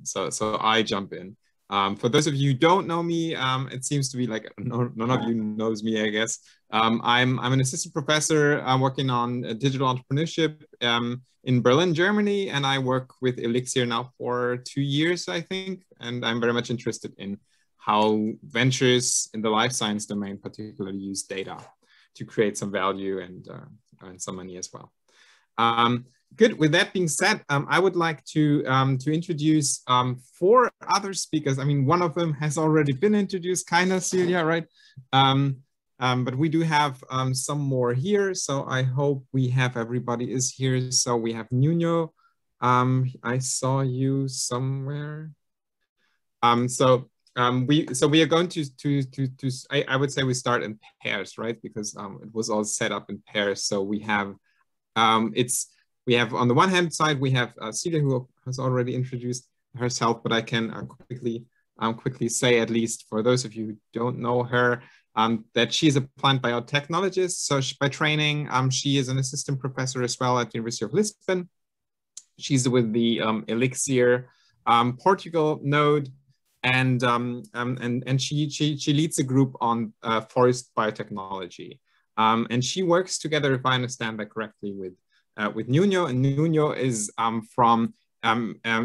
so I jump in. For those of you who don't know me, it seems to be like none of you knows me, I guess. I'm an assistant professor working on digital entrepreneurship in Berlin, Germany, and I work with Elixir now for 2 years, I think. And I'm very much interested in how ventures in the life science domain particularly use data to create some value and earn some money as well. Good. With that being said, I would like to introduce 4 other speakers. I mean, one of them has already been introduced, kind of, Celia, right? But we do have some more here. So I hope we have everybody is here. So we have Nuno. I saw you somewhere. We are going to I would say we start in pairs, right? Because it was all set up in pairs. So we have we have on the one hand side, we have Celia, who has already introduced herself, but I can quickly say, at least for those of you who don't know her, that she's a plant biotechnologist. So by training, she is an assistant professor as well at the University of Lisbon. She's with the Elixir Portugal node, and she leads a group on forest biotechnology. And she works together, if I understand that correctly, with Nuno, and Nuno is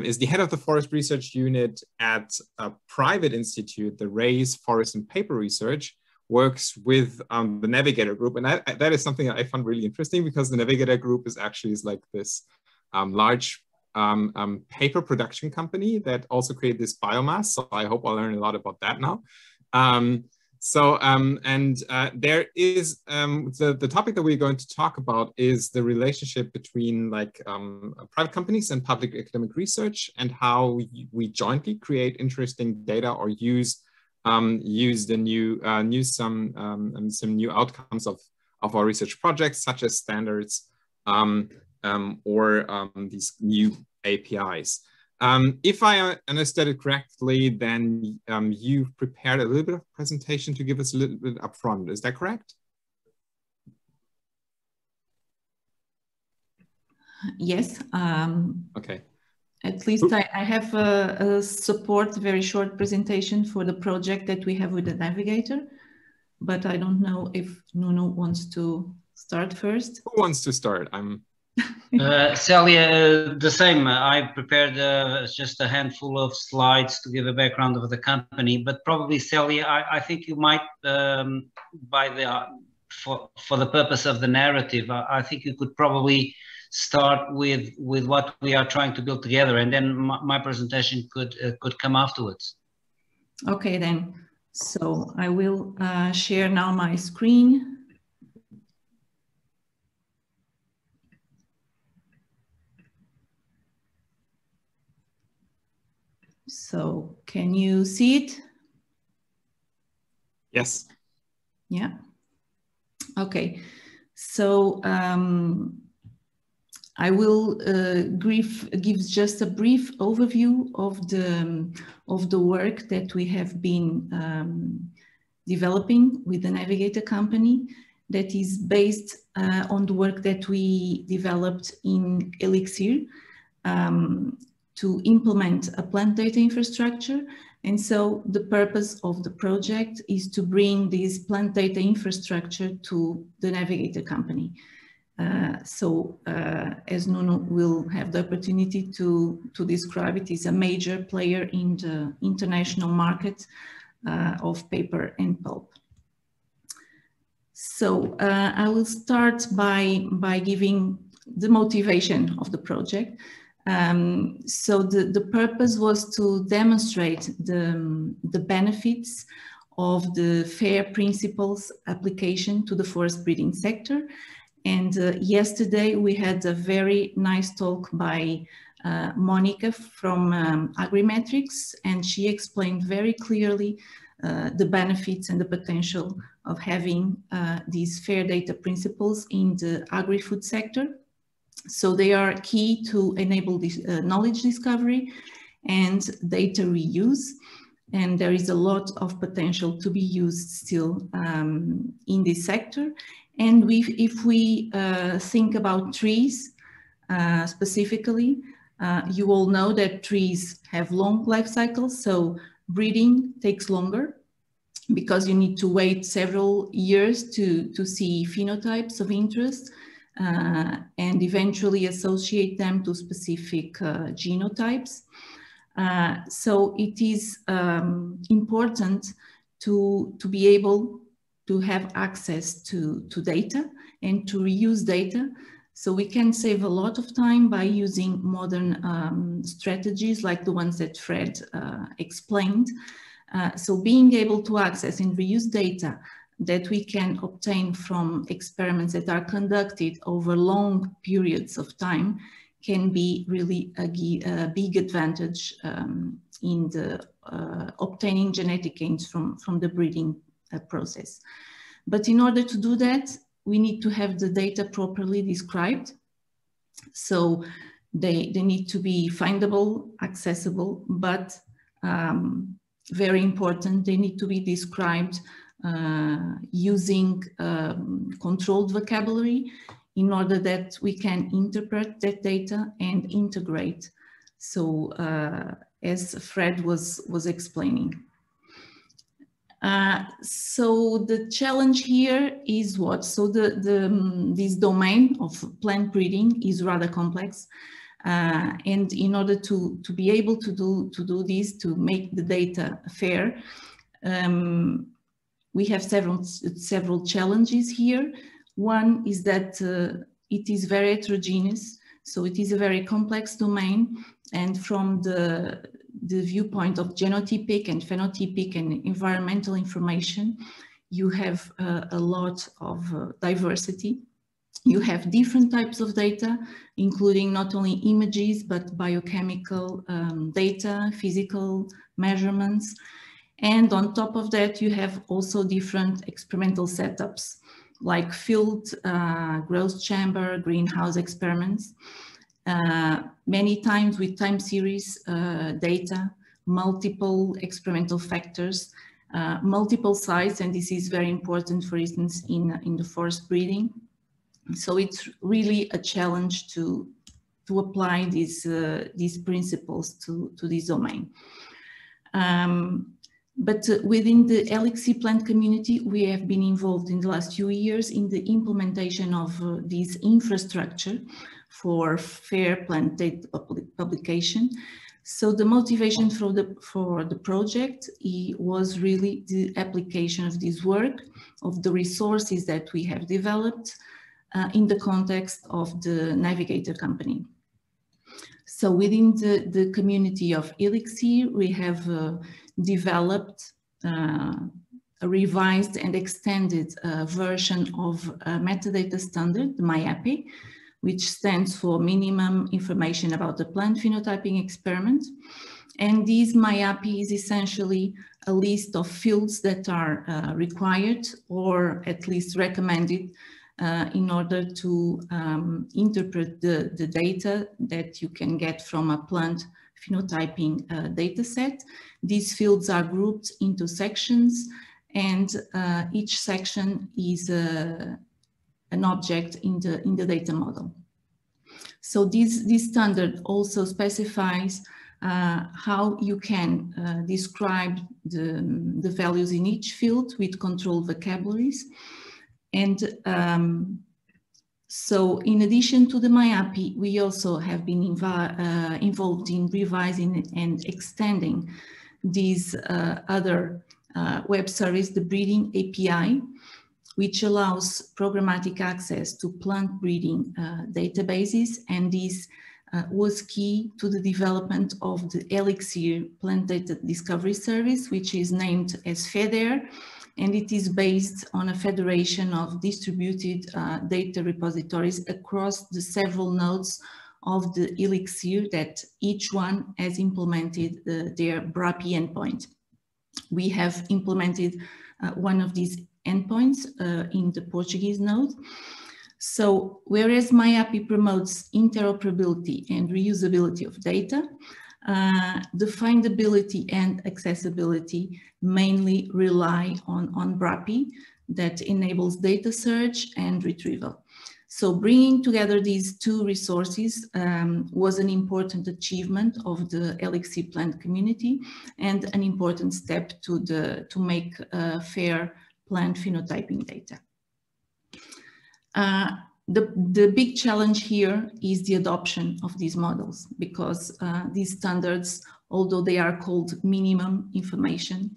is the head of the forest research unit at a private institute, the Reyes Forest and Paper Research, works with the Navigator group, and that is something that I found really interesting, because the Navigator group is actually like this large paper production company that also create this biomass. So I hope I'll learn a lot about that now. There is the topic that we're going to talk about is the relationship between private companies and public academic research, and how we jointly create interesting data or use the some new outcomes of our research projects, such as standards or these new APIs. If I understood it correctly, then you've prepared a little bit of presentation to give us a little bit upfront. Is that correct? Yes. Okay. At least I have a support, very short presentation for the project that we have with the Navigator, but I don't know if Nuno wants to start first. Who wants to start? Celia, the same. I prepared just a handful of slides to give a background of the company, but probably Celia, I think you might, for the purpose of the narrative, I think you could probably start with what we are trying to build together, and then my presentation could come afterwards. Okay, then. So I will share now my screen. So can you see it? Yes. Yeah. Okay. So I will give just a brief overview of the work that we have been developing with the Navigator company, that is based on the work that we developed in Elixir to implement a plant data infrastructure. And so the purpose of the project is to bring this plant data infrastructure to the Navigator company. As Nuno will have the opportunity to describe, it is a major player in the international market of paper and pulp. So I will start by giving the motivation of the project. So the purpose was to demonstrate the benefits of the FAIR principles application to the forest breeding sector. And yesterday we had a very nice talk by Monica from Agrimetrics, and she explained very clearly the benefits and the potential of having these FAIR data principles in the agri-food sector. So they are key to enable this knowledge discovery and data reuse. And there is a lot of potential to be used still in this sector. And if we think about trees specifically, You all know that trees have long life cycles, so breeding takes longer because you need to wait several years to see phenotypes of interest and eventually associate them to specific genotypes. So it is important to be able to have access to data and to reuse data. So we can save a lot of time by using modern strategies like the ones that Fred explained. So being able to access and reuse data that we can obtain from experiments that are conducted over long periods of time can be really a big advantage in the obtaining genetic gains from the breeding process. But in order to do that, we need to have the data properly described. So they need to be findable, accessible, but very important, they need to be described using controlled vocabulary in order that we can interpret that data and integrate. So as Fred was explaining. So the challenge here is what? So this domain of plant breeding is rather complex. And in order to be able to do this, to make the data fair, we have several challenges here. One is that it is very heterogeneous, so it is a very complex domain, and from the viewpoint of genotypic and phenotypic and environmental information, you have a lot of diversity. You have different types of data, including not only images, but biochemical data, physical measurements. And on top of that, you have also different experimental setups, like field, growth chamber, greenhouse experiments. Many times with time series data, multiple experimental factors, multiple sites, and this is very important, for instance, in the forest breeding. So it's really a challenge to apply these principles to this domain. But within the LXC plant community, we have been involved in the last few years in the implementation of this infrastructure for fair plant data publication. So the motivation for the project was really the application of this work, of the resources that we have developed in the context of the Navigator company. So within the community of Elixir, we have developed a revised and extended version of a metadata standard, the Myapi, which stands for Minimum Information About the Plant Phenotyping Experiment. And this Myapi is essentially a list of fields that are required or at least recommended in order to interpret the data that you can get from a plant phenotyping data set. These fields are grouped into sections, and each section is an object in the data model. So this standard also specifies how you can describe the values in each field with controlled vocabularies. And so in addition to the Myapi, we also have been involved in revising and extending these other web service, the Breeding API, which allows programmatic access to plant breeding databases. And this was key to the development of the Elixir Plant Data Discovery Service, which is named as Federer. And it is based on a federation of distributed data repositories across the several nodes of the Elixir that each one has implemented their BRAPI endpoint. We have implemented one of these endpoints in the Portuguese node. So whereas Myapi promotes interoperability and reusability of data, the findability and accessibility mainly rely on BRAPI that enables data search and retrieval. So bringing together these two resources was an important achievement of the Elixir plant community and an important step to make fair plant phenotyping data. The big challenge here is the adoption of these models, because these standards, although they are called minimum information,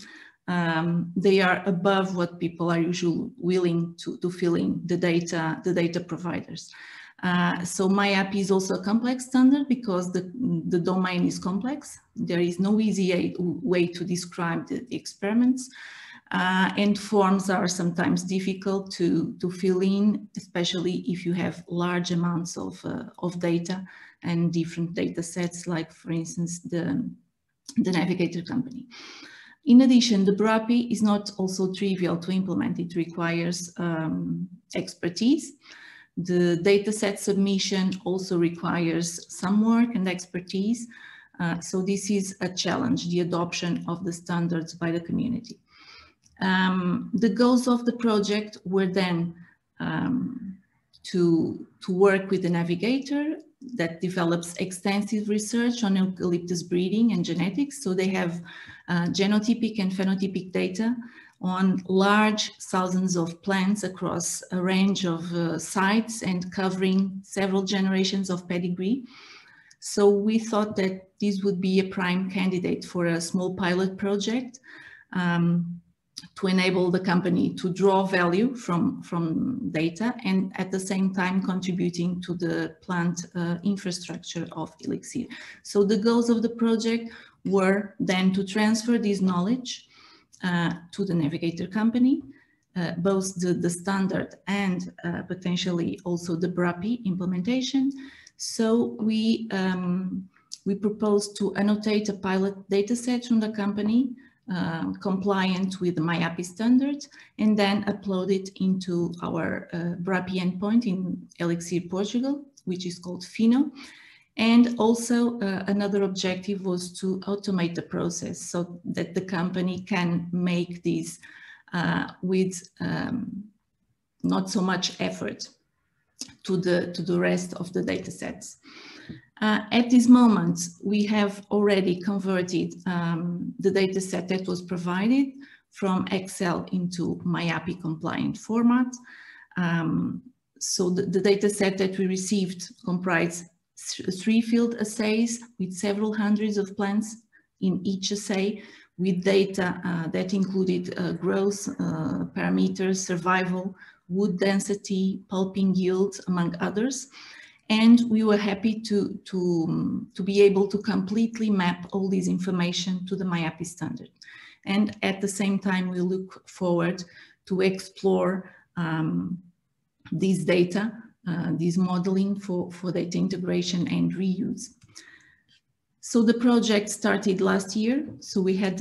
they are above what people are usually willing to fill in, the data providers. So Myapi is also a complex standard because the domain is complex. There is no easy way to describe the experiments. And forms are sometimes difficult to fill in, especially if you have large amounts of data and different data sets, like, for instance, the Navigator company. In addition, the Myapi is not also trivial to implement. It requires expertise. The dataset submission also requires some work and expertise. So this is a challenge, the adoption of the standards by the community. The goals of the project were then to work with the Navigator that develops extensive research on eucalyptus breeding and genetics. So they have genotypic and phenotypic data on large thousands of plants across a range of sites and covering several generations of pedigree. So we thought that this would be a prime candidate for a small pilot project to enable the company to draw value from data and at the same time contributing to the plant infrastructure of Elixir. So the goals of the project were then to transfer this knowledge to the Navigator company, both the standard and potentially also the Myapi implementation. So we proposed to annotate a pilot data set from the company compliant with the Myapi standard, and then upload it into our Myapi endpoint in Elixir Portugal, which is called Pheno. And also another objective was to automate the process so that the company can make this with not so much effort to the rest of the data sets. At this moment, we have already converted the data set that was provided from Excel into Myapi compliant format. So the data set that we received comprised 3 field assays with several hundreds of plants in each assay, with data that included growth parameters, survival, wood density, pulping yield, among others. And we were happy to be able to completely map all this information to the Myapi standard. And at the same time, we look forward to explore this data, this modeling for data integration and reuse. So the project started last year. So we had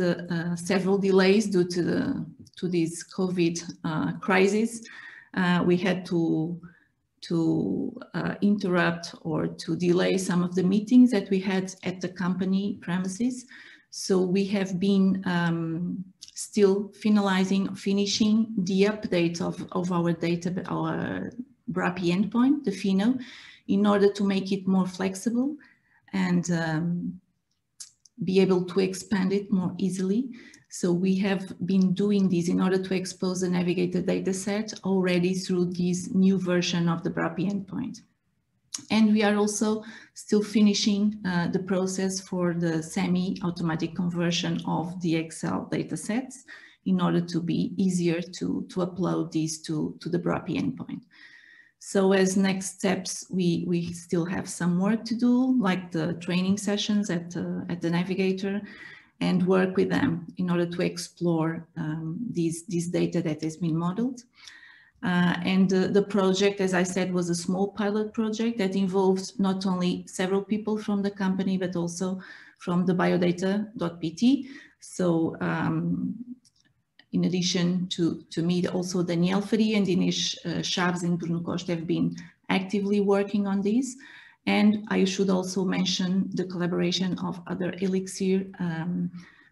several delays due to this COVID crisis. We had to interrupt or to delay some of the meetings that we had at the company premises. So we have been still finishing the update of our data, our Myapi endpoint, the Pheno, in order to make it more flexible and be able to expand it more easily. So we have been doing this in order to expose the Navigator dataset already through this new version of the Myapi endpoint. And we are also still finishing the process for the semi-automatic conversion of the Excel datasets in order to be easier to upload these to the Myapi endpoint. So as next steps, we still have some work to do, like the training sessions at the Navigator, and work with them in order to explore this data that has been modeled. And the project, as I said, was a small pilot project that involved not only several people from the company, but also from the biodata.pt. So in addition to me, also Daniel Faria and Inês Chaves and Bruno Costa have been actively working on this. And I should also mention the collaboration of other Elixir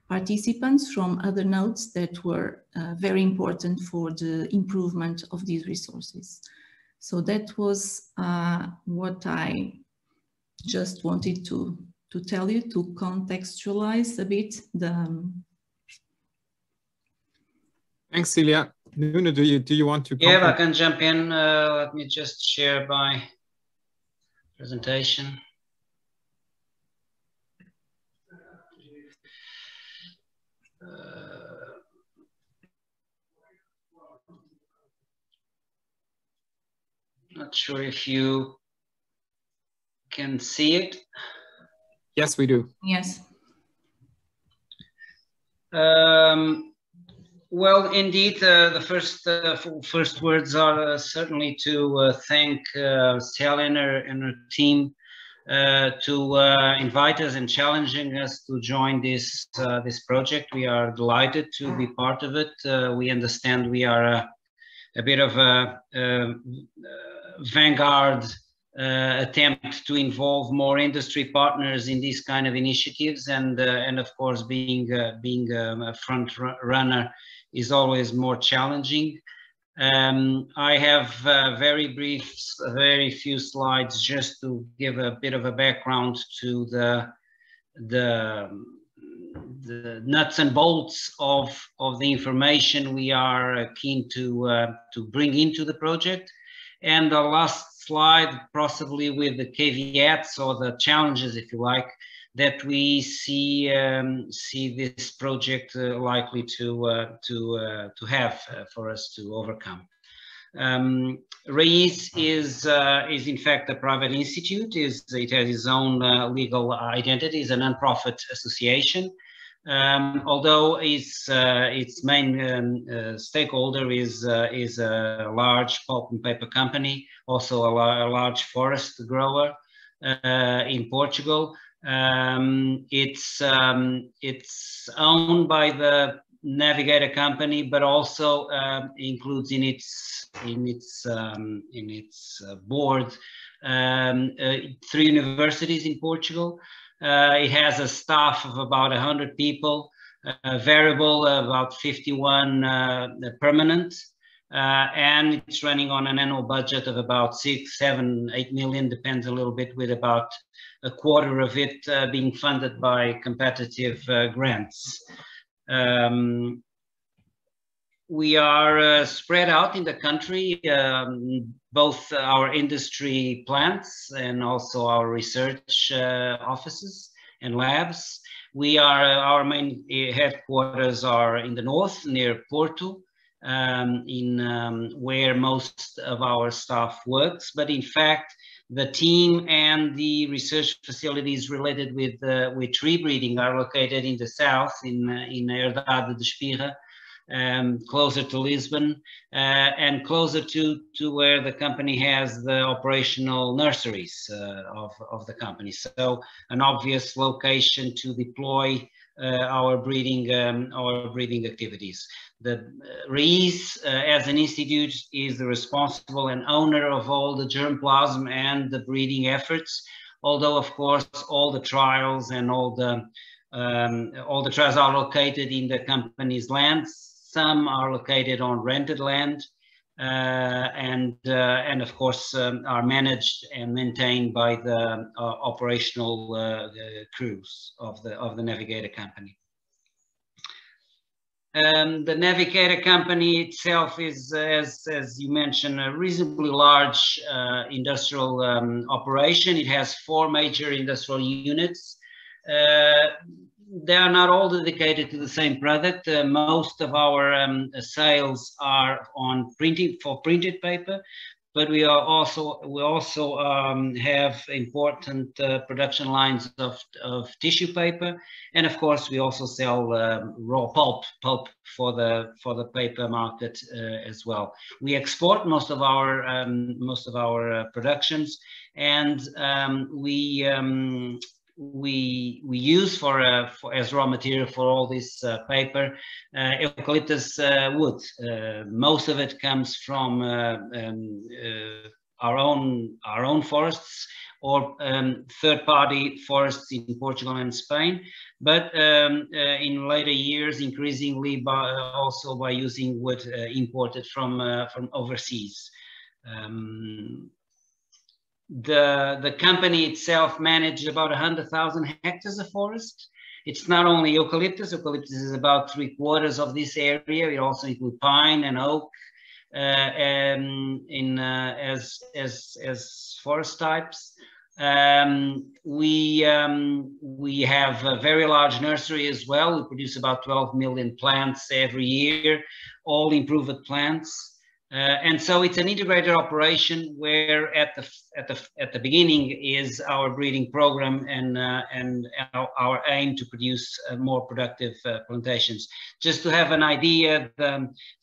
participants from other nodes that were very important for the improvement of these resources. So that was what I just wanted to tell you, to contextualize a bit the. Thanks, Celia. Nuno, do you want to? Yeah, I can jump in. Let me just share my presentation. Not sure if you can see it. Yes, we do. Yes. Well, indeed, the first words are certainly to thank Celia and her team to invite us and challenging us to join this project. We are delighted to be part of it. We understand we are a bit of a vanguard attempt to involve more industry partners in these kind of initiatives, and of course being a front runner is always more challenging. I have very few slides just to give a bit of a background to the nuts and bolts of the information we are keen to bring into the project. And the last slide, possibly with the caveats or the challenges, if you like, that we see this project likely to have for us to overcome. Reyes is in fact a private institute. It has its own legal identity. It's a non-profit association. Although its main stakeholder is a large pulp and paper company, also a large forest grower in Portugal. It's owned by the Navigator company, but also includes in its board 3 universities in Portugal. It has a staff of about 100 people, variable about 51 permanent, and it's running on an annual budget of about 6, 7, 8 million, depends a little bit, with about a quarter of it being funded by competitive grants. We are spread out in the country, both our industry plants and also our research offices and labs. Our main headquarters are in the north, near Porto, where most of our staff works. But in fact, the team and the research facilities related with tree breeding are located in the south, in Herdade de Espira, closer to Lisbon, and closer to where the company has the operational nurseries of the company. So an obvious location to deploy our breeding activities. The Reyes, as an institute, is the responsible and owner of all the germplasm and the breeding efforts. Although, of course, all the trials and all the trials are located in the company's lands. Some are located on rented land, and of course are managed and maintained by the operational crews of the Navigator company. The Navigator company itself is, as you mentioned, a reasonably large industrial operation. It has 4 major industrial units. They are not all dedicated to the same product. Most of our sales are on printed paper, but we also have important production lines of tissue paper, and of course we also sell raw pulp for the paper market as well. We export most of our productions, and we use as raw material for all this paper eucalyptus wood. Most of it comes from our own forests or third-party forests in Portugal and Spain, but in later years increasingly also by using wood imported from overseas. The company itself managed about 100,000 hectares of forest. It's not only eucalyptus. Eucalyptus is about 3/4 of this area. It also includes pine and oak as forest types. We have a very large nursery as well. We produce about 12 million plants every year, all improved plants. And so it's an integrated operation where at the beginning is our breeding program and our aim to produce more productive plantations. Just to have an idea,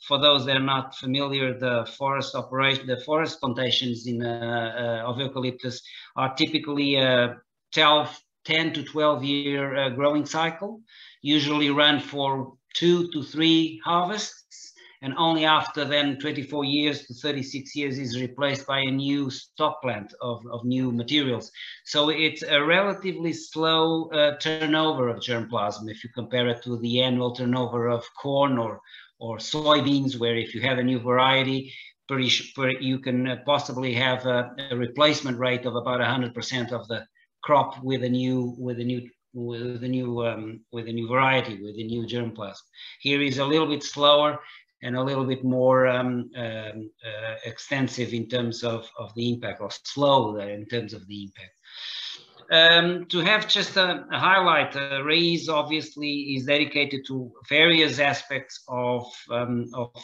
for those that are not familiar, the forest operation, the forest plantations of eucalyptus are typically a 10 to 12 year growing cycle, usually run for 2 to 3 harvests. And only after then 24 years to 36 years is replaced by a new stock plant of new materials. So it's a relatively slow turnover of germplasm if you compare it to the annual turnover of corn or soybeans, where if you have a new variety, you can possibly have a replacement rate of about 100% of the crop with a new variety, with a new germplasm. Here is a little bit slower and a little bit more extensive in terms of the impact, or slow in terms of the impact. To have just a highlight, Reyes obviously is dedicated to various aspects of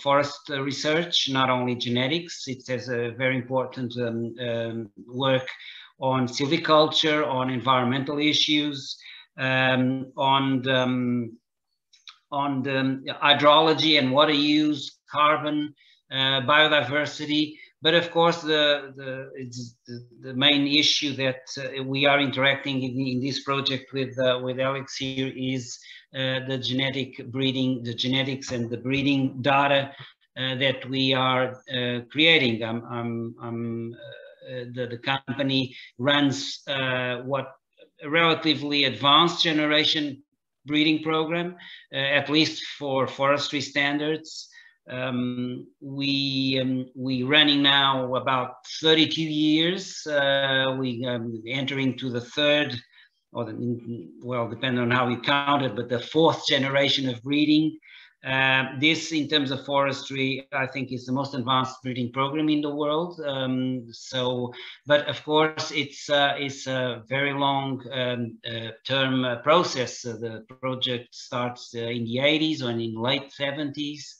forest research, not only genetics. It has a very important work on silviculture, on environmental issues, on the hydrology and water use, carbon, biodiversity. But of course, the main issue that we are interacting in this project with Alex here is the genetic breeding, the genetics and the breeding data that we are creating. The company runs what a relatively advanced generation breeding program, at least for forestry standards. We running now about 32 years. We entering to the third, or well, depending on how we count it, but the 4th generation of breeding. This, in terms of forestry, I think is the most advanced breeding program in the world. But of course, it's a very long term process. The project starts in the 80s or in late 70s.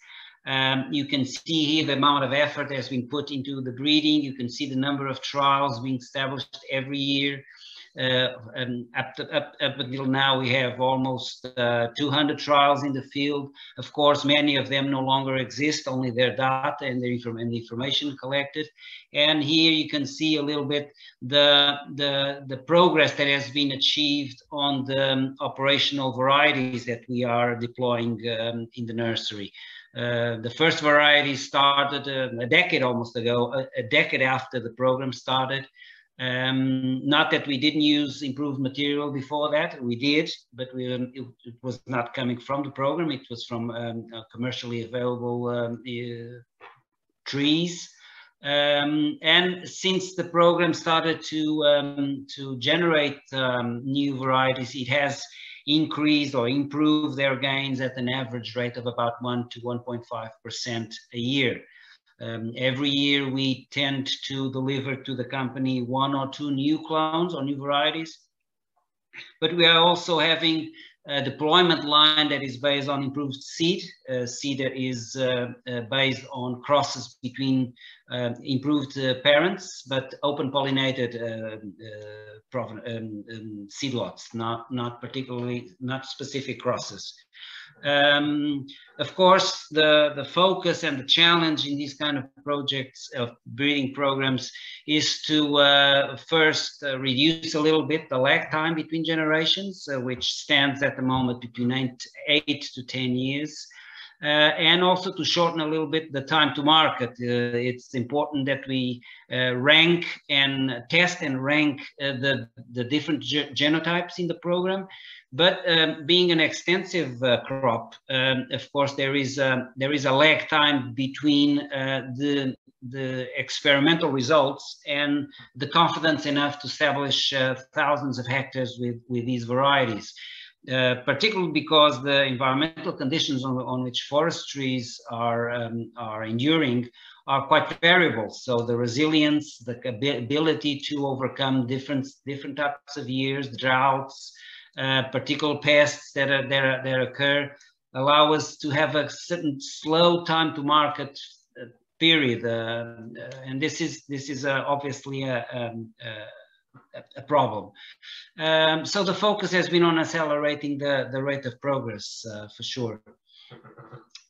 You can see here the amount of effort has been put into the breeding. You can see the number of trials being established every year. Up until now, we have almost 200 trials in the field. Of course, many of them no longer exist, only their data and the information collected. And here you can see a little bit the progress that has been achieved on the operational varieties that we are deploying in the nursery. The first variety started a decade almost ago, a decade after the program started. Not that we didn't use improved material before that, we did, but it was not coming from the program. It was from commercially available trees. And since the program started to generate new varieties, it has increased or improved their gains at an average rate of about 1 to 1.5% a year. Every year we tend to deliver to the company 1 or 2 new clones or new varieties, but we are also having a deployment line that is based on improved seed. Seed that is based on crosses between improved parents, but open pollinated seed lots, not specific crosses. Of course, the focus and the challenge in these kind of projects of breeding programs is to first reduce a little bit the lag time between generations, which stands at the moment between 8 to 10 years. and also to shorten a little bit the time to market. It's important that we rank and test and rank the different genotypes in the program. But being an extensive crop, of course, there is a lag time between the experimental results and the confidence enough to establish thousands of hectares with these varieties. Particularly because the environmental conditions on which forestries are enduring are quite variable. So the resilience, the ability to overcome different types of years, droughts, particular pests that occur, allow us to have a certain slow time to market period, and this is obviously a problem. So the focus has been on accelerating the rate of progress, for sure.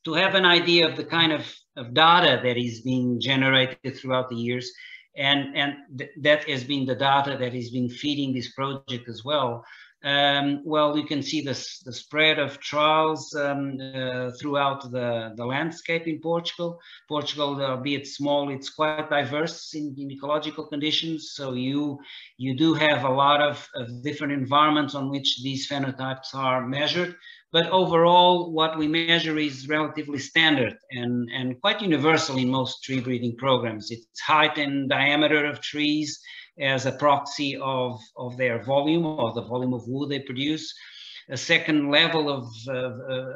To have an idea of the kind of data that is being generated throughout the years, and that has been the data that has been feeding this project as well. Well, you can see the spread of trials throughout the landscape in Portugal. Portugal, albeit small, it's quite diverse in ecological conditions. So you do have a lot of different environments on which these phenotypes are measured. But overall, what we measure is relatively standard and quite universal in most tree breeding programs. It's height and diameter of trees as a proxy of their volume, or the volume of wood they produce. A second level of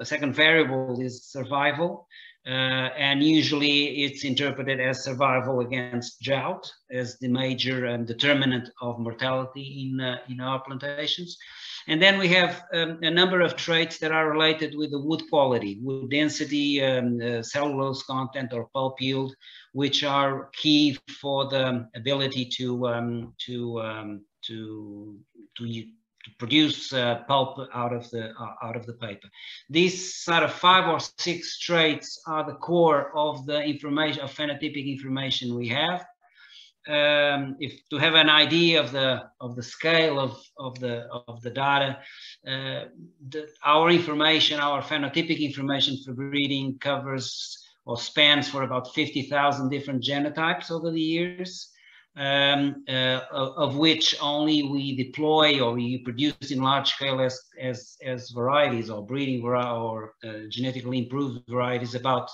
a second variable is survival, and usually it's interpreted as survival against drought as the major determinant of mortality in our plantations. And then we have a number of traits that are related with the wood quality, wood density, cellulose content, or pulp yield, which are key for the ability to produce pulp out of the paper. These sort of 5 or 6 traits are the core of the information, of phenotypic information we have. If to have an idea of the scale of the data, our information, our phenotypic information for breeding covers or spans for about 50,000 different genotypes over the years, of which only we deploy or we produce in large scale as varieties or breeding or genetically improved varieties, about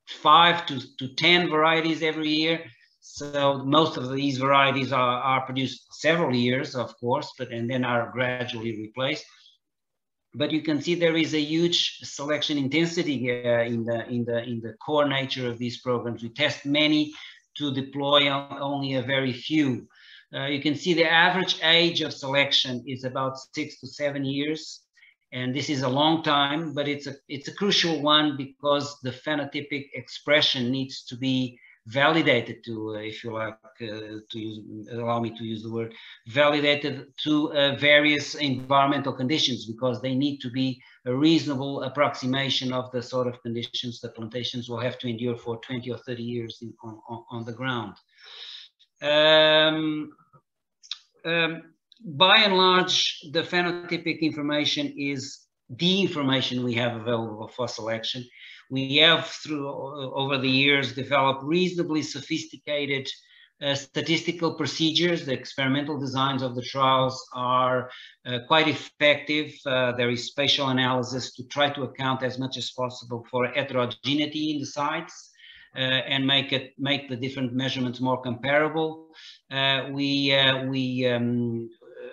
5 to 10 varieties every year. So most of these varieties are produced several years, of course, and then are gradually replaced. But you can see there is a huge selection intensity in the core nature of these programs. We test many to deploy only a very few. You can see the average age of selection is about 6 to 7 years. And this is a long time, but it's a crucial one because the phenotypic expression needs to be validated to, if you like, allow me to use the word, validated to various environmental conditions, because they need to be a reasonable approximation of the sort of conditions the plantations will have to endure for 20 or 30 years on the ground. By and large, the phenotypic information is the information we have available for selection. We have, over the years, developed reasonably sophisticated statistical procedures. The experimental designs of the trials are quite effective. There is spatial analysis to try to account as much as possible for heterogeneity in the sites and make the different measurements more comparable. We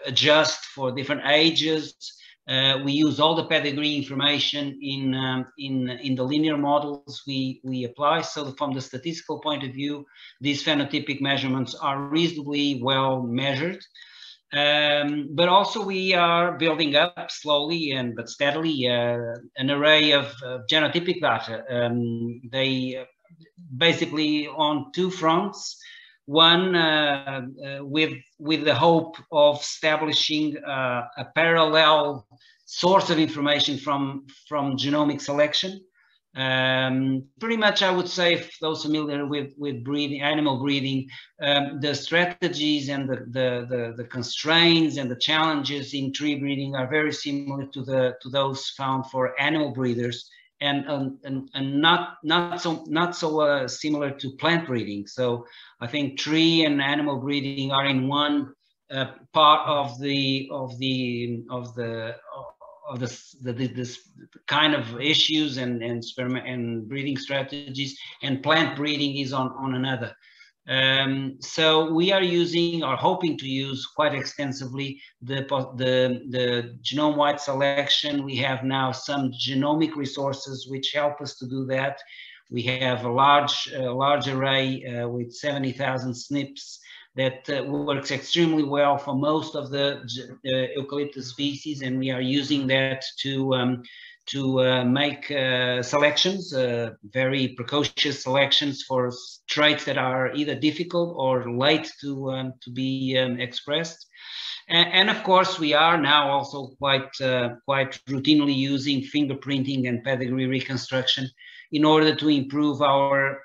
adjust for different ages. We use all the pedigree information in the linear models we apply. So from the statistical point of view, these phenotypic measurements are reasonably well measured. But also we are building up slowly but steadily an array of genotypic data. They basically on 2 fronts. One, with the hope of establishing a parallel source of information from genomic selection. Pretty much, I would say, if those familiar with breeding, animal breeding, the strategies and the constraints and the challenges in tree breeding are very similar to those found for animal breeders and not so similar to plant breeding. So I think tree and animal breeding are in one part of this kind of issues and breeding strategies, and plant breeding is on another. So we are using, or hoping to use quite extensively, the genome-wide selection. We have now some genomic resources which help us to do that. We have a large array with 70,000 SNPs that works extremely well for most of the eucalyptus species, and we are using that to make selections, very precocious selections for traits that are either difficult or late to be expressed. And of course, we are now also quite routinely using fingerprinting and pedigree reconstruction in order to improve our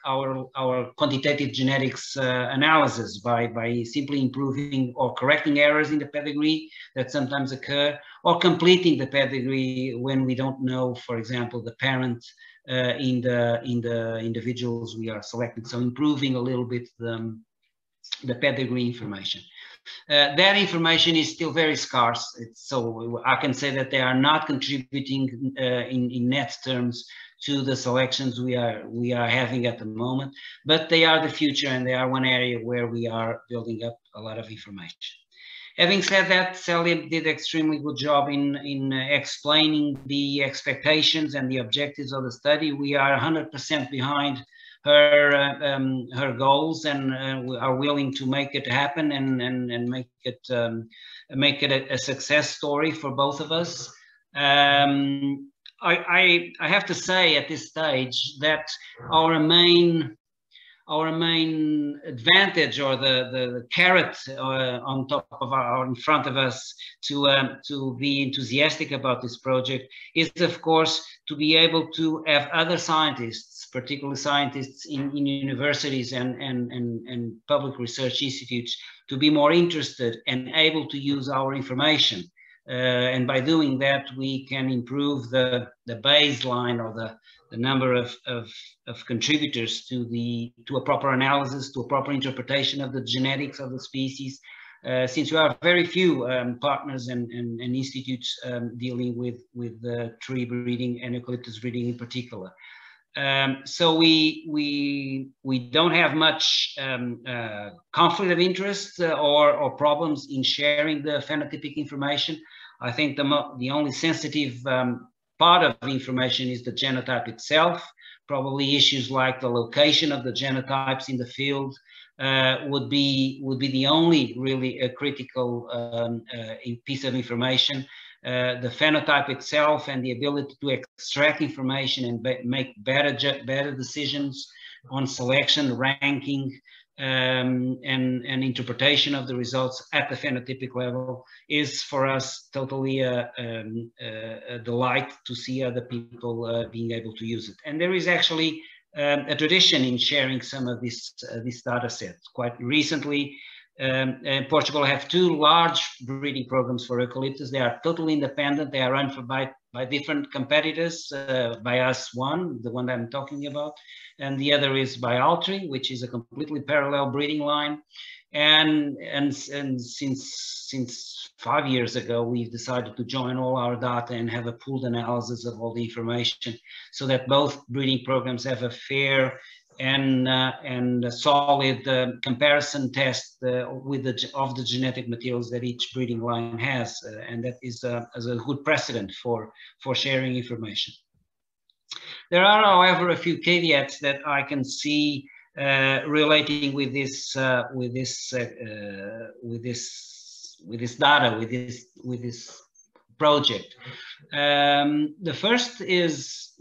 quantitative genetics analysis by simply improving or correcting errors in the pedigree that sometimes occur, or completing the pedigree when we don't know, for example, the parent in the individuals we are selecting. So improving a little bit the pedigree information. That information is still very scarce. So I can say that they are not contributing in net terms to the selections we are having at the moment, but they are the future, and they are one area where we are building up a lot of information. Having said that, Celia did an extremely good job in explaining the expectations and the objectives of the study. We are 100% behind her goals, and we are willing to make it happen and make it a success story for both of us. I have to say at this stage that our main advantage, or the carrot on top of in front of us to be enthusiastic about this project, is of course to be able to have other scientists, particularly scientists in universities and public research institutes, to be more interested and able to use our information. And by doing that, we can improve the baseline, or the number of contributors to a proper analysis, to a proper interpretation of the genetics of the species, since we have very few partners and institutes dealing with tree breeding and eucalyptus breeding in particular. So we don't have much conflict of interest or problems in sharing the phenotypic information. I think the only sensitive part of the information is the genotype itself. Probably issues like the location of the genotypes in the field would be the only really critical piece of information. The phenotype itself and the ability to extract information and make better decisions on selection, ranking, and interpretation of the results at the phenotypic level is for us totally a delight to see other people being able to use it. And there is actually a tradition in sharing some of this data sets. Quite recently, Portugal have two large breeding programs for eucalyptus. They are totally independent. They are run by different competitors, by us one, the one that I'm talking about, and the other is by Altri, which is a completely parallel breeding line. And since 5 years ago, we've decided to join all our data and have a pooled analysis of all the information, so that both breeding programs have a fair and a solid comparison test of the genetic materials that each breeding line has, and that is as a good precedent for sharing information. There are, however, a few caveats that I can see relating with this data, with this project. The first is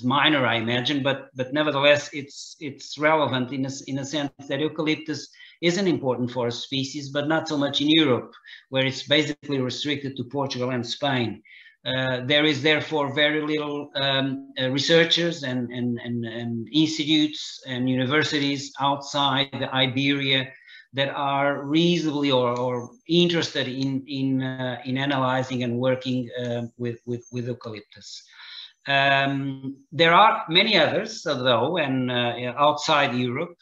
minor, I imagine, but nevertheless it's relevant in a sense that eucalyptus is an important forest species, but not so much in Europe, where it's basically restricted to Portugal and Spain. There is therefore very little researchers and institutes and universities outside Iberia that are reasonably or interested in analyzing and working with eucalyptus. There are many others, though, and outside Europe,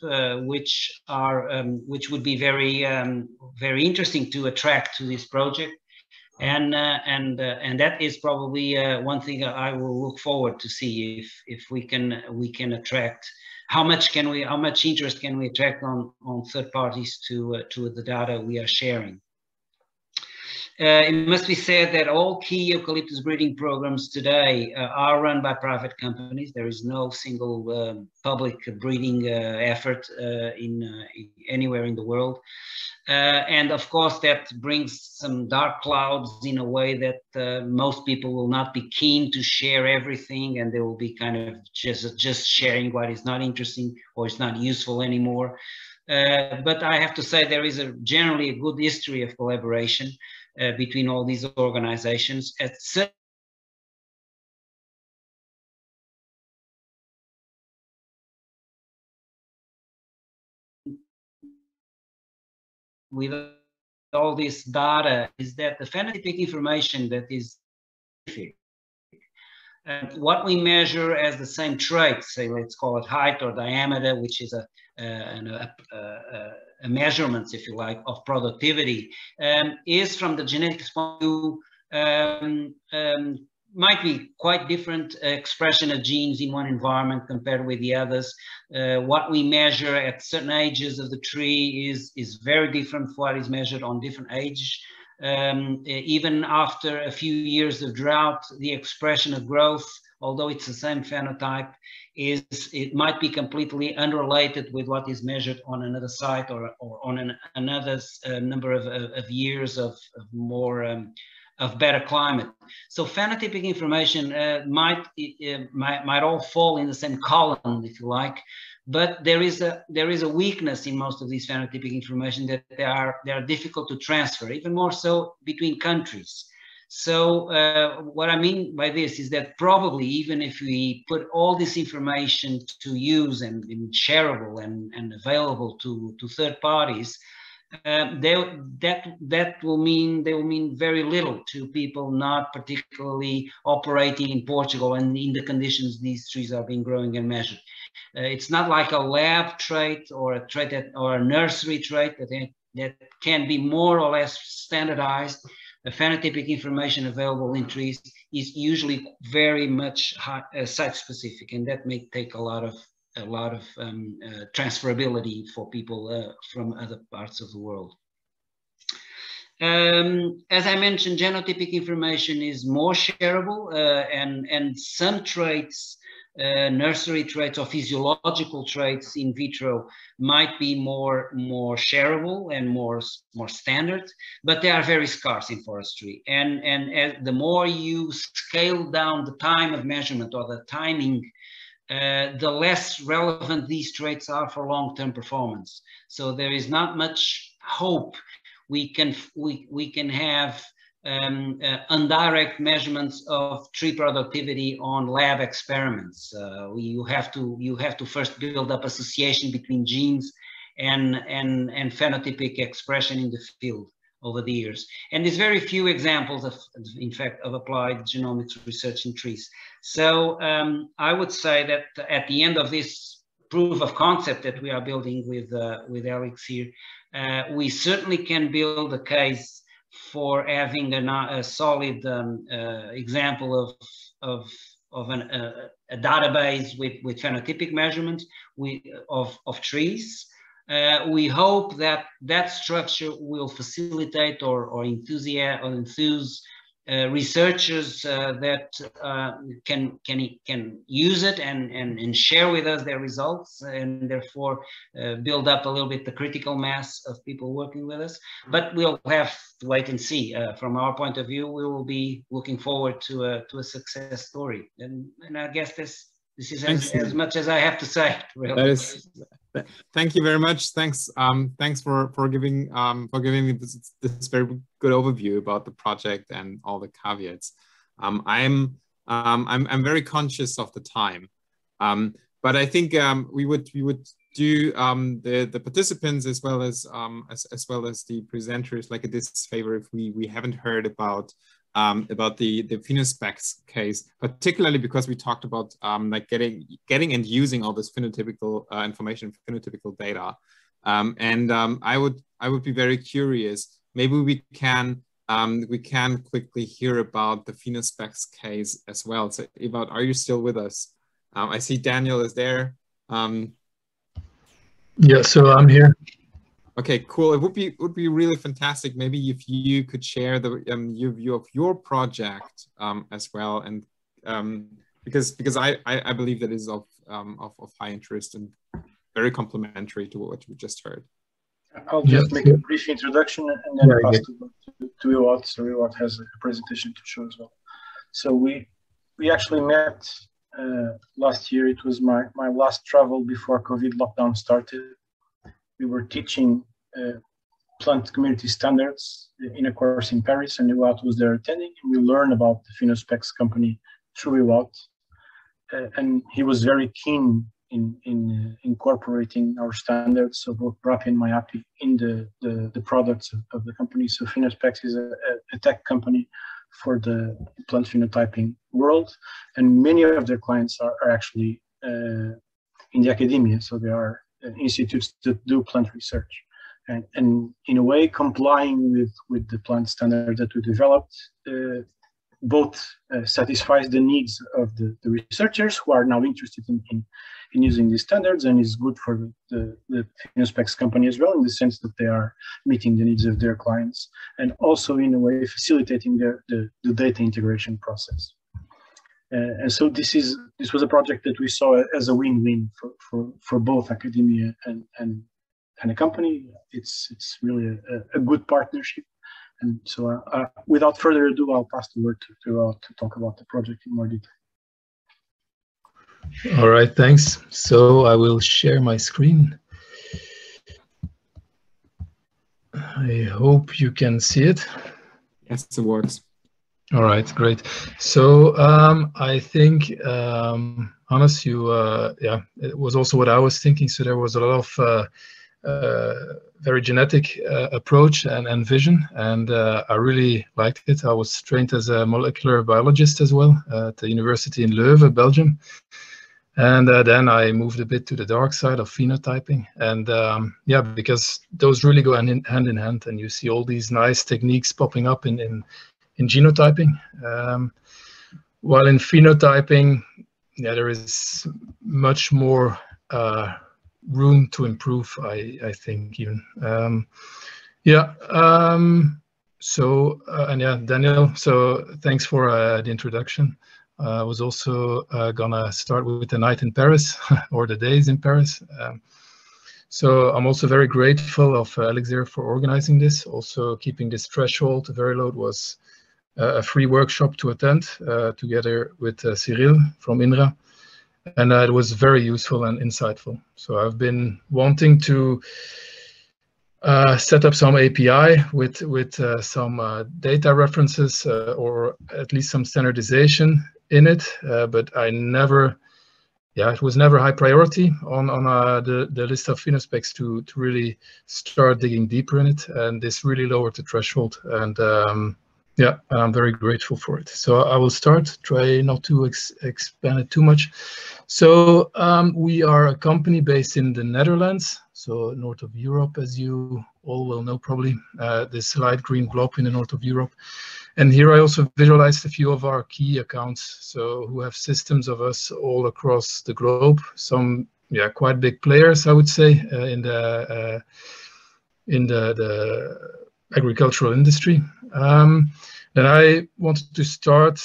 which would be very interesting to attract to this project, and that is probably one thing I will look forward to see if we can attract. How much interest can we attract on third parties to the data we are sharing? It must be said that all key eucalyptus breeding programs today are run by private companies. There is no single public breeding effort anywhere in the world. And of course, that brings some dark clouds in a way that most people will not be keen to share everything, and they will be kind of just sharing what is not interesting or is not useful anymore. But I have to say there is generally a good history of collaboration between all these organizations. With all this data is that the phenotypic information that is what we measure as the same traits, say let's call it height or diameter, which is a measurements, if you like, of productivity, is from the genetics point of view, might be quite different expression of genes in one environment compared with the others. What we measure at certain ages of the tree is very different from what is measured on different ages. Even after a few years of drought, the expression of growth, although it's the same phenotype, it might be completely unrelated with what is measured on another site or on another number of years of better climate. So phenotypic information might all fall in the same column, if you like, but there is a weakness in most of these phenotypic information that they are difficult to transfer, even more so between countries. So what I mean by this is that probably even if we put all this information to use and shareable and available to third parties, that will mean very little to people not particularly operating in Portugal and in the conditions these trees are being growing and measured. It's not like a lab trait or a trait or a nursery trait that can be more or less standardized. The phenotypic information available in trees is usually very much site-specific, and that may take a lot of transferability for people from other parts of the world. As I mentioned, genotypic information is more shareable, and some traits, nursery traits or physiological traits in vitro might be more shareable and more standard, but they are very scarce in forestry. And as the more you scale down the time of measurement or the timing, the less relevant these traits are for long-term performance. So there is not much hope we can have indirect measurements of tree productivity on lab experiments. You have to first build up association between genes and phenotypic expression in the field over the years. And there's very few examples in fact, of applied genomics research in trees. So I would say that at the end of this proof of concept that we are building with Alex here, we certainly can build a case for having a solid example of a database with phenotypic measurements of trees. We hope that structure will facilitate or enthuse researchers that can use it and share with us their results, and therefore build up a little bit the critical mass of people working with us. But we'll have to wait and see. From our point of view, we will be looking forward to a success story, and I guess this is as much as I have to say. Really. Thank you very much. Thanks for giving me this very good overview about the project and all the caveats. I'm very conscious of the time, but I think we would do the participants as well as the presenters like this favor if we haven't heard about about the PhenoSpecs case, particularly because we talked about like getting and using all this phenotypical information, phenotypical data. I would be very curious. Maybe we can quickly hear about the PhenoSpecs case as well. So, Ewout, are you still with us? I see Daniel is there. Yeah, so I'm here. Okay, cool. It would be really fantastic. Maybe if you could share your view of your project as well, and because I believe that is of high interest and very complementary to what we just heard. I'll just make a brief introduction and then pass to Ewout. So Ewout has a presentation to show as well. So we actually met last year. It was my last travel before COVID lockdown started. We were teaching plant community standards in a course in Paris, and Ewout was there attending. We learned about the PhenoSpecs company through Ewout, and he was very keen in incorporating our standards, so both Myapi and Myapi, in the products of the company. So PhenoSpecs is a tech company for the plant phenotyping world, and many of their clients are actually in the academia, so they are institutes that do plant research, and in a way complying with the plant standard that we developed both satisfies the needs of the researchers who are now interested in using these standards, and is good for the PhenoSpecs company as well, in the sense that they are meeting the needs of their clients, and also in a way facilitating the data integration process. And so this was a project that we saw as a win-win for both academia and a company. It's really a good partnership. And so without further ado, I'll pass the word to talk about the project in more detail. All right, thanks. So I will share my screen. I hope you can see it. Yes, it works. All right, great. So I think, Hannes, you, it was also what I was thinking. So there was a lot of very genetic approach and vision, and I really liked it. I was trained as a molecular biologist as well at the university in Leuven, Belgium. And then I moved a bit to the dark side of phenotyping, and yeah, because those really go hand in hand, and you see all these nice techniques popping up in genotyping, while in phenotyping, yeah, there is much more room to improve, I think, even. Yeah, so and yeah, Daniel, so thanks for the introduction. I was also gonna start with the night in Paris or the days in Paris. So I'm also very grateful of Elixir for organizing this. Also keeping this threshold very low was a free workshop to attend together with Cyril from INRA. And it was very useful and insightful. So I've been wanting to set up some API with some data references or at least some standardization in it, but I never, yeah, it was never high priority on the list of PhenoSpecs to really start digging deeper in it, and this really lowered the threshold, and yeah, I'm very grateful for it. So I will start, try not to expand it too much. So we are a company based in the Netherlands, so north of Europe, as you all will know probably, this light green blob in the north of Europe. And here I also visualized a few of our key accounts, so who have systems of us all across the globe. Some, yeah, quite big players, I would say, in the agricultural industry. Then I wanted to start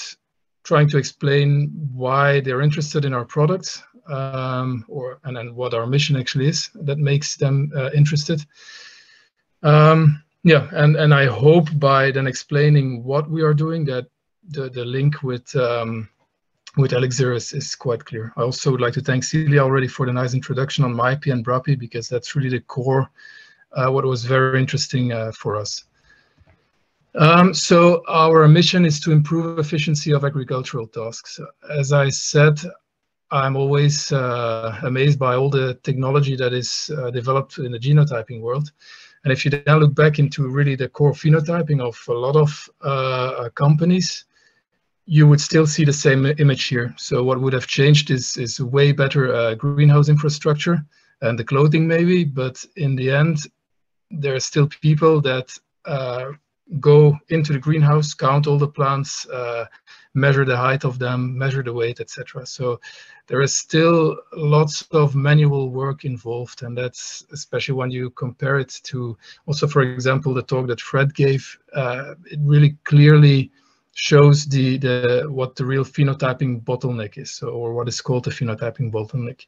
trying to explain why they're interested in our products, and then what our mission actually is that makes them interested. Yeah, and I hope by then explaining what we are doing that the link with Elixir is quite clear. I also would like to thank Celia already for the nice introduction on Myapi and Myapi, because that's really the core, what was very interesting for us. So our mission is to improve efficiency of agricultural tasks. As I said, I'm always amazed by all the technology that is developed in the genotyping world. And if you then look back into really the core phenotyping of a lot of companies, you would still see the same image here. So what would have changed is way better greenhouse infrastructure and the clothing maybe, but in the end, there are still people that go into the greenhouse, count all the plants, measure the height of them, measure the weight, etc. So there is still lots of manual work involved, and that's especially when you compare it to also, for example, the talk that Fred gave. It really clearly shows what the real phenotyping bottleneck is, so, or what is called the phenotyping bottleneck.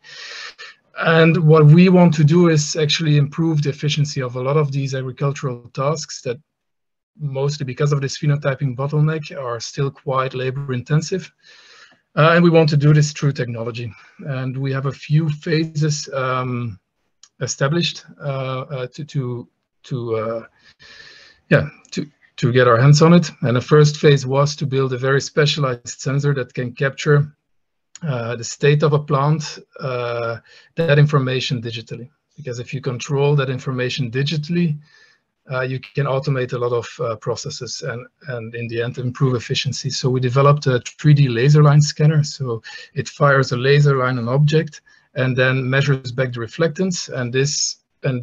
And what we want to do is actually improve the efficiency of a lot of these agricultural tasks that mostly because of this phenotyping bottleneck are still quite labor intensive. And we want to do this through technology. And we have a few phases established to get our hands on it. And the first phase was to build a very specialized sensor that can capture the state of a plant, that information digitally. Because if you control that information digitally, you can automate a lot of processes and in the end improve efficiency. So we developed a 3D laser line scanner. So it fires a laser line on an object and then measures back the reflectance and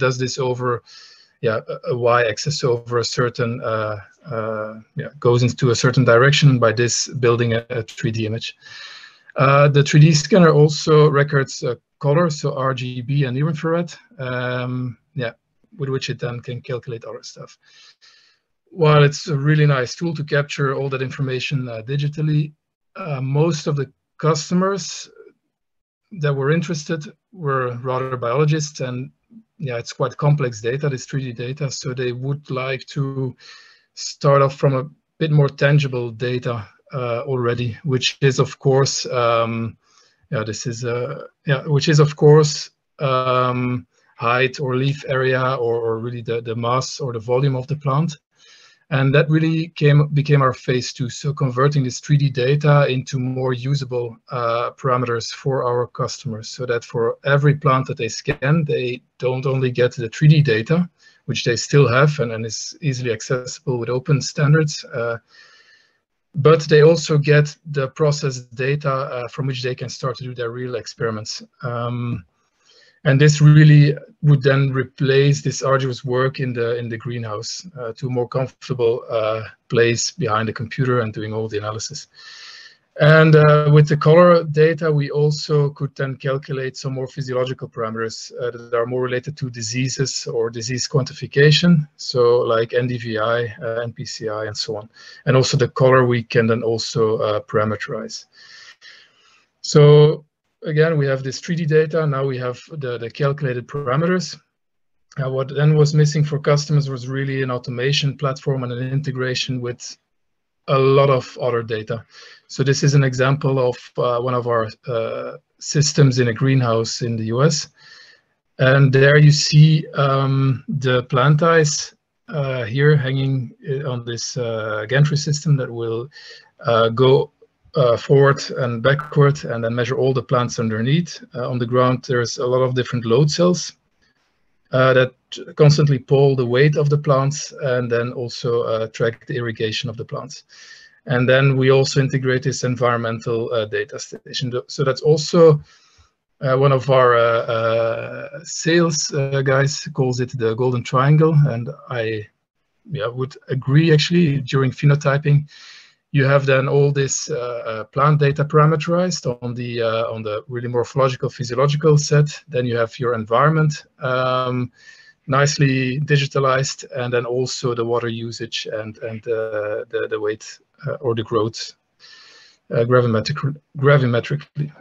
does this over a y-axis, over a certain goes into a certain direction, and by this building a 3D image. The 3D scanner also records color, so RGB and near infrared, with which it then can calculate other stuff. While it's a really nice tool to capture all that information digitally, most of the customers that were interested were rather biologists, and it's quite complex data, this 3D data, so they would like to start off from a bit more tangible data already, which is of course height or leaf area, or really the mass or the volume of the plant. And that really became our phase 2. So converting this 3D data into more usable parameters for our customers, so that for every plant that they scan, they don't only get the 3D data, which they still have and is easily accessible with open standards, but they also get the process data from which they can start to do their real experiments. And this really would then replace this arduous work in the greenhouse to a more comfortable place behind the computer and doing all the analysis. And with the color data, we also could then calculate some more physiological parameters that are more related to diseases or disease quantification. So like NDVI, NPCI, and so on. And also the color we can then also parameterize. So again, we have this 3D data. Now we have the calculated parameters. What then was missing for customers was really an automation platform and an integration with a lot of other data. So this is an example of one of our systems in a greenhouse in the US. And there you see the plant eyes here hanging on this gantry system that will go forward and backward and then measure all the plants underneath. On the ground, there's a lot of different load cells that constantly pull the weight of the plants and then also track the irrigation of the plants. And then we also integrate this environmental data station. So that's also one of our sales guys calls it the golden triangle. And I would agree, actually. During phenotyping, you have then all this plant data parameterized on the really morphological, physiological set. Then you have your environment nicely digitalized, and then also the water usage and the weight or the growth gravimetrically.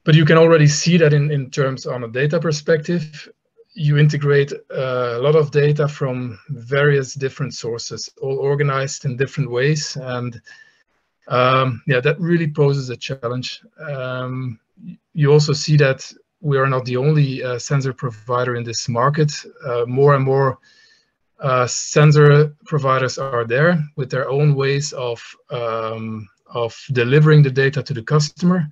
But you can already see that in terms on a data perspective, you integrate a lot of data from various different sources, all organized in different ways. And that really poses a challenge. You also see that we are not the only sensor provider in this market. More and more sensor providers are there with their own ways of delivering the data to the customer.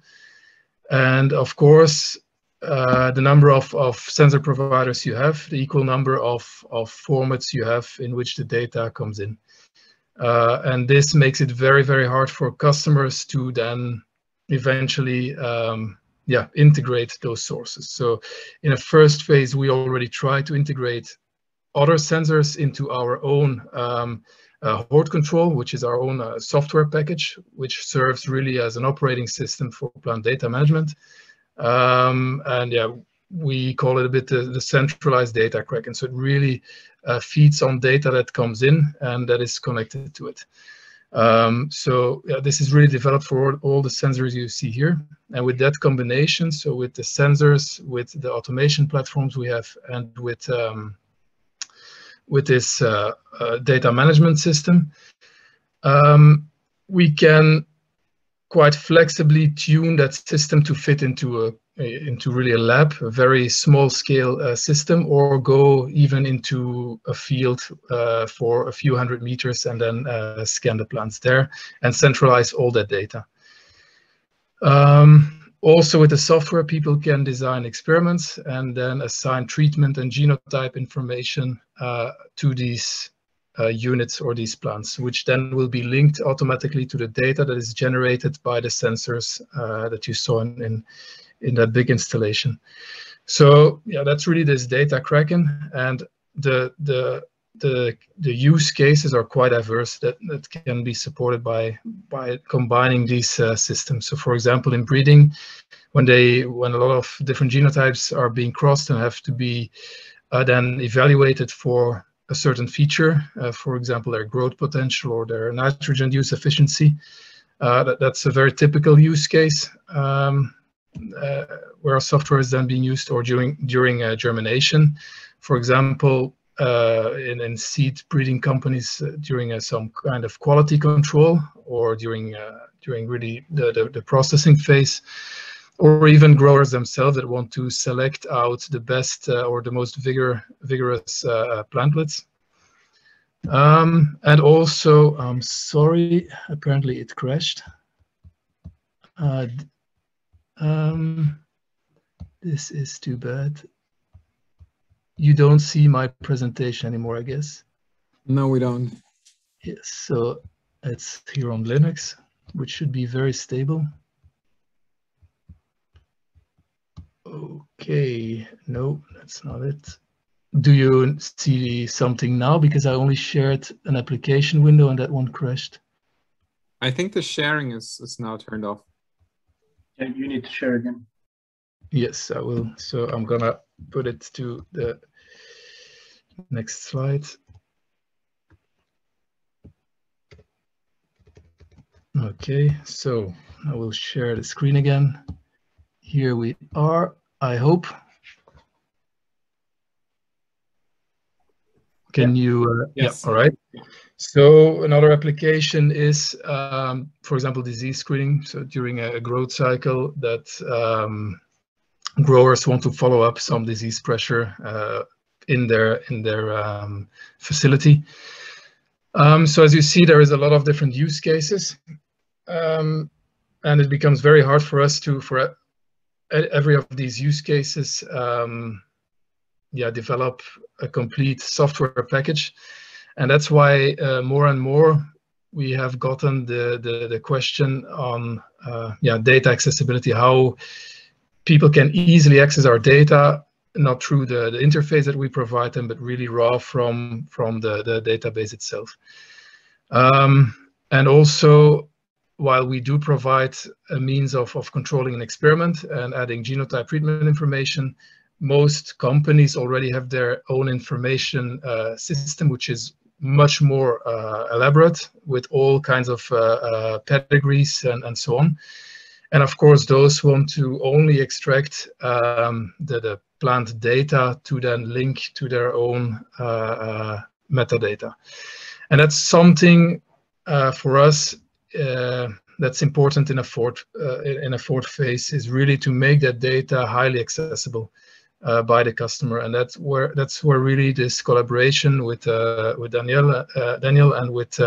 And of course, the number of sensor providers you have, the equal number of formats you have in which the data comes in. And this makes it very, very hard for customers to then eventually integrate those sources. So in a first phase, we already try to integrate other sensors into our own horde control, which is our own software package, which serves really as an operating system for plant data management. And yeah, we call it a bit the centralized data cracking. So it really feeds on data that comes in and that is connected to it. So yeah, this is really developed for all the sensors you see here. And with that combination, so with the sensors, with the automation platforms we have, and with this data management system, we can quite flexibly tune that system to fit into really a lab, a very small scale system, or go even into a field for a few hundred meters and then scan the plants there and centralize all that data. Also with the software, people can design experiments and then assign treatment and genotype information to these units or these plants, which then will be linked automatically to the data that is generated by the sensors that you saw in that big installation. So yeah, that's really this data cracking, and the use cases are quite diverse that can be supported by combining these systems. So for example, in breeding, when a lot of different genotypes are being crossed and have to be then evaluated for a certain feature, for example, their growth potential or their nitrogen use efficiency, that's a very typical use case where our software is then being used, or during germination, for example, in seed breeding companies during some kind of quality control, or during really the processing phase, or even growers themselves that want to select out the best or the most vigorous plantlets. And also, I'm sorry, apparently it crashed. This is too bad. You don't see my presentation anymore, I guess. No, we don't. Yes, so it's here on Linux, which should be very stable. Okay, no, that's not it. Do you see something now? Because I only shared an application window and that one crashed. I think the sharing is now turned off. Yeah, you need to share again. Yes, I will. So I'm gonna put it to the next slide. Okay, so I will share the screen again. Here we are, I hope. Can you, yes. Yeah, all right. So another application is, for example, disease screening. So during a growth cycle that growers want to follow up some disease pressure in their facility. So as you see, there is a lot of different use cases, and it becomes very hard for us to, for every of these use cases, develop a complete software package. And that's why more and more we have gotten the question on data accessibility, how people can easily access our data, not through the interface that we provide them, but really raw from the database itself. And also, while we do provide a means of controlling an experiment and adding genotype treatment information, most companies already have their own information system, which is much more elaborate, with all kinds of pedigrees and so on. And of course, those want to only extract the plant data to then link to their own metadata. And that's something for us that's important in a fourth phase, is really to make that data highly accessible by the customer. And that's where really this collaboration with Daniel and with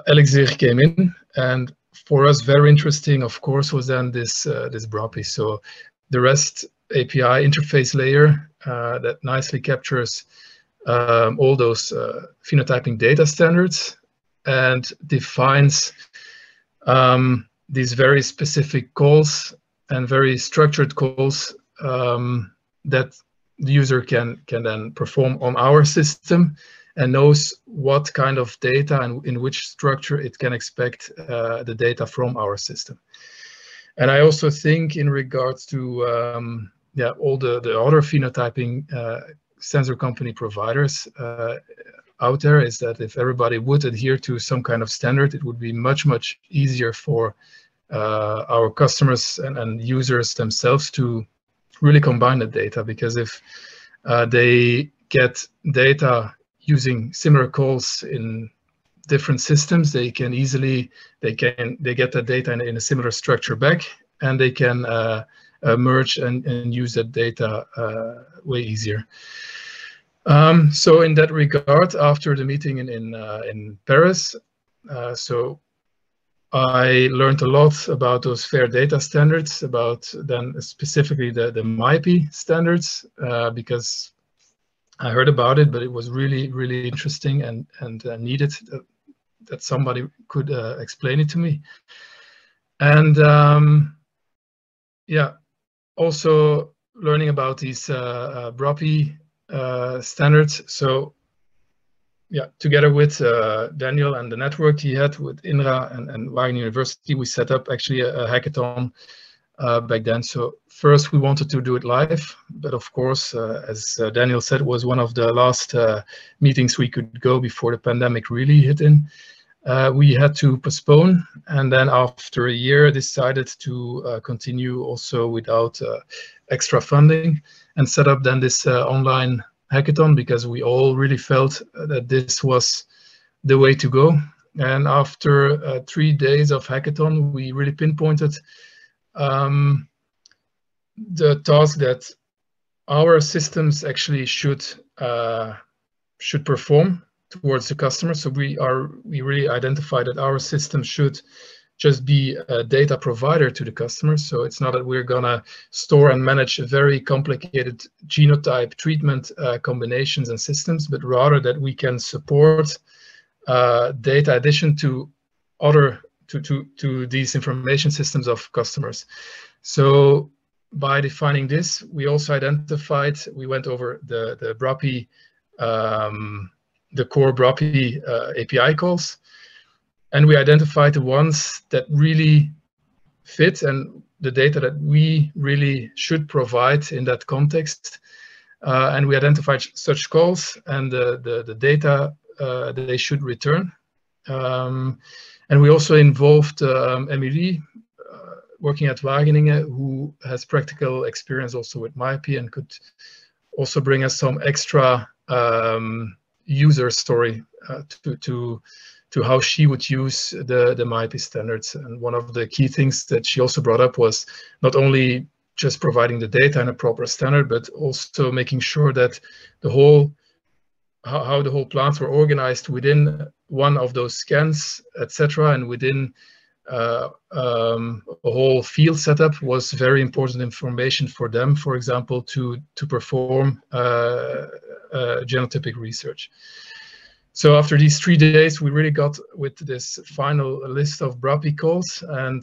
Elixir came in. And for us, very interesting, of course, was then this Myapi. So the REST API interface layer that nicely captures all those phenotyping data standards and defines these very specific calls and very structured calls that the user can then perform on our system, and knows what kind of data and in which structure it can expect the data from our system. And I also think in regards to all the other phenotyping sensor company providers out there, is that if everybody would adhere to some kind of standard, it would be much easier for our customers and users themselves to really combine the data. Because if they get data using similar calls in different systems, they can easily they get that data in a similar structure back, and they can merge and use that data way easier. So in that regard, after the meeting in Paris, so I learned a lot about those fair data standards, about then specifically the Myapi standards, because I heard about it, but it was really interesting and needed that somebody could explain it to me. And yeah, also learning about these Myapi standards. So yeah, together with Daniel and the network he had with INRA and Wageningen University, we set up actually a hackathon back then. So first we wanted to do it live, but of course, as Daniel said, it was one of the last meetings we could go before the pandemic really hit in. We had to postpone, and then after a year decided to continue also without extra funding, and set up then this online hackathon, because we all really felt that this was the way to go. And after 3 days of hackathon, we really pinpointed the task that our systems actually should perform towards the customer. So we really identified that our system should just be a data provider to the customer. So it's not that we're gonna store and manage very complicated genotype treatment combinations and systems, but rather that we can support data addition to other to these information systems of customers. So by defining this, we also identified, we went over the Myapi, the core Myapi API calls, and we identified the ones that really fit and the data that we really should provide in that context. And we identified such calls and the data they should return. And we also involved Emily, working at Wageningen, who has practical experience also with Myapi and could also bring us some extra user story to how she would use the Myapi standards. And one of the key things that she also brought up was not only just providing the data in a proper standard, but also making sure that the whole how the whole plants were organized within one of those scans, etc., and within a whole field setup was very important information for them, for example, to perform genotypic research. So after these 3 days, we really got with this final list of Myapi calls, and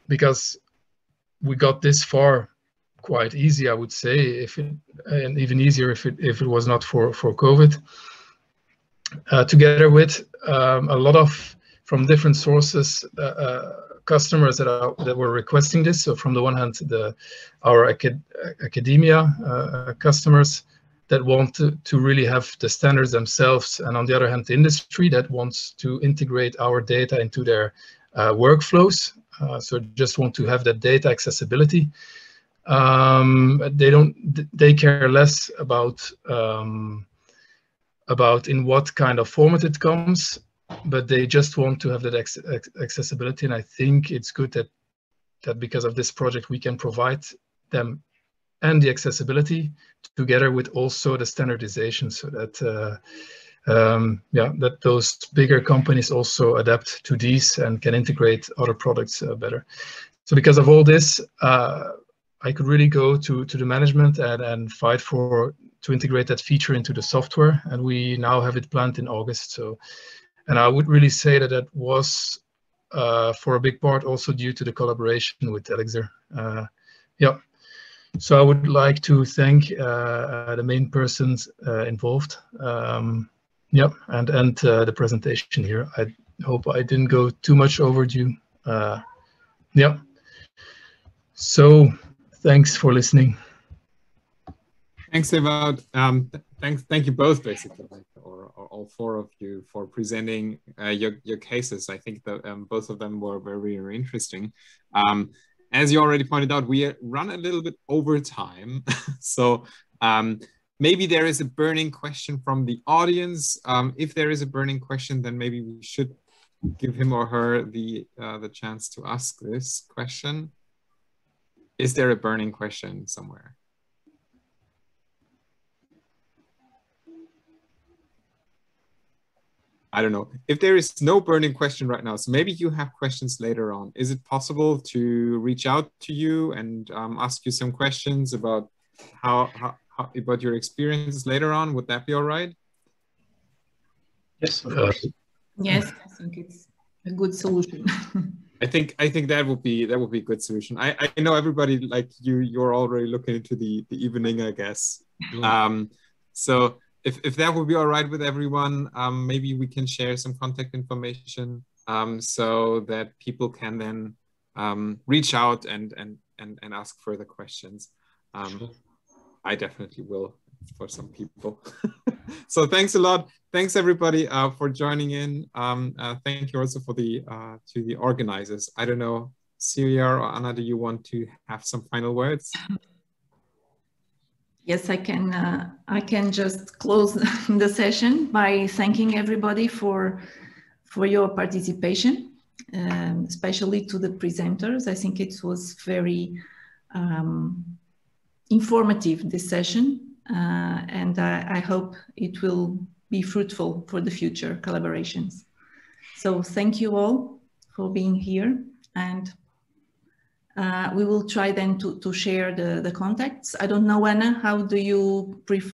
because we got this far quite easy, I would say, and even easier if it was not for COVID. Together with a lot of from different sources, customers that were requesting this. So from the one hand, our academia customers that want to really have the standards themselves, and on the other hand, the industry that wants to integrate our data into their workflows. So just want to have that data accessibility. They care less about in what kind of format it comes, but they just want to have that accessibility. And I think it's good that because of this project, we can provide them and the accessibility together with also the standardization, so that that those bigger companies also adapt to these and can integrate other products better. So because of all this, I could really go to the management and fight to integrate that feature into the software, and we now have it planned in August. So, and I would really say that that was for a big part also due to the collaboration with Elixir. So I would like to thank the main persons involved. And the presentation here. I hope I didn't go too much overdue. So thanks for listening. Thanks, Ewout. Thank you both, basically, or all four of you, for presenting your cases. I think that both of them were very, very interesting. As you already pointed out, we run a little bit over time. So maybe there is a burning question from the audience. If there is a burning question, then maybe we should give him or her the chance to ask this question. Is there a burning question somewhere? I don't know. If there is no burning question right now, so maybe you have questions later on. Is it possible to reach out to you and ask you some questions about about your experiences later on? Would that be all right? Yes, of course. Yes, I think it's a good solution. I think that would be a good solution. I know everybody like you're already looking into the evening, I guess. So if that would be all right with everyone, maybe we can share some contact information so that people can then reach out and ask further questions. I definitely will for some people. So thanks a lot. Thanks everybody for joining in. Thank you also for to the organizers. I don't know, Celia or Anna, do you want to have some final words? Yes, I can just close the session by thanking everybody for your participation, especially to the presenters. I think it was very informative, this session, and I hope it will be fruitful for the future collaborations. So thank you all for being here, and we will try then to share the contacts. I don't know, Anna, how do you prefer